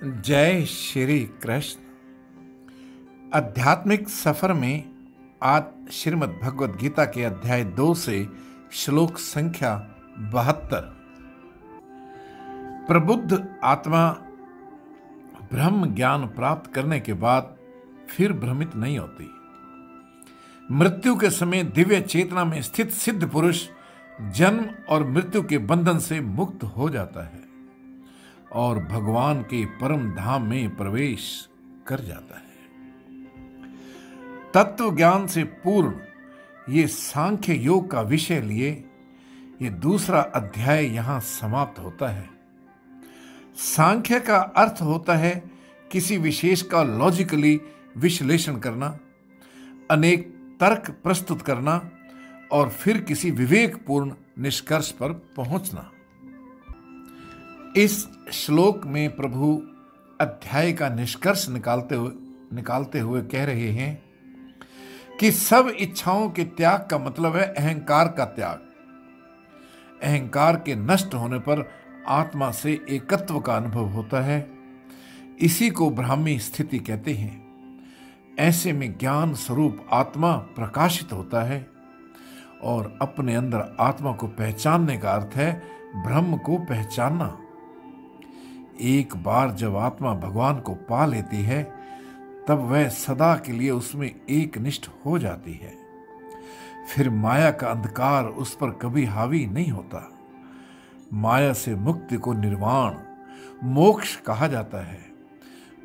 जय श्री कृष्ण। आध्यात्मिक सफर में आज श्रीमद् भगवद गीता के अध्याय 2 से श्लोक संख्या 72। प्रबुद्ध आत्मा ब्रह्म ज्ञान प्राप्त करने के बाद फिर भ्रमित नहीं होती। मृत्यु के समय दिव्य चेतना में स्थित सिद्ध पुरुष जन्म और मृत्यु के बंधन से मुक्त हो जाता है और भगवान के परम धाम में प्रवेश कर जाता है। तत्व ज्ञान से पूर्ण ये सांख्य योग का विषय लिए ये दूसरा अध्याय यहां समाप्त होता है। सांख्य का अर्थ होता है किसी विशेष का लॉजिकली विश्लेषण करना, अनेक तर्क प्रस्तुत करना और फिर किसी विवेकपूर्ण निष्कर्ष पर पहुंचना। इस श्लोक में प्रभु अध्याय का निष्कर्ष निकालते हुए कह रहे हैं कि सब इच्छाओं के त्याग का मतलब है अहंकार का त्याग। अहंकार के नष्ट होने पर आत्मा से एकत्व का अनुभव होता है। इसी को ब्राह्मी स्थिति कहते हैं। ऐसे में ज्ञान स्वरूप आत्मा प्रकाशित होता है और अपने अंदर आत्मा को पहचानने का अर्थ है ब्रह्म को पहचानना। एक बार जब आत्मा भगवान को पा लेती है तब वह सदा के लिए उसमें एक निष्ठ हो जाती है। फिर माया का अंधकार उस पर कभी हावी नहीं होता। माया से मुक्ति को निर्वाण मोक्ष कहा जाता है।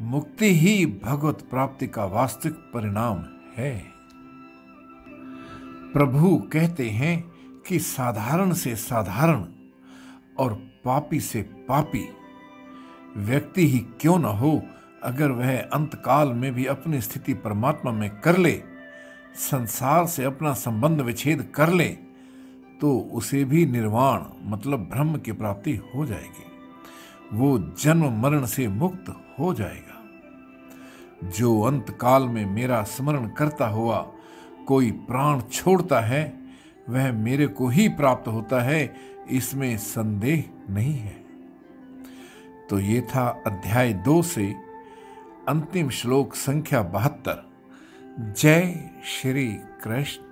मुक्ति ही भगवत प्राप्ति का वास्तविक परिणाम है। प्रभु कहते हैं कि साधारण से साधारण और पापी से पापी व्यक्ति ही क्यों न हो, अगर वह अंतकाल में भी अपनी स्थिति परमात्मा में कर ले, संसार से अपना संबंध विच्छेद कर ले, तो उसे भी निर्वाण मतलब ब्रह्म की प्राप्ति हो जाएगी। वो जन्म मरण से मुक्त हो जाएगा। जो अंतकाल में मेरा स्मरण करता हुआ कोई प्राण छोड़ता है वह मेरे को ही प्राप्त होता है, इसमें संदेह नहीं है। तो ये था अध्याय 2 से अंतिम श्लोक संख्या 72। जय श्री कृष्ण।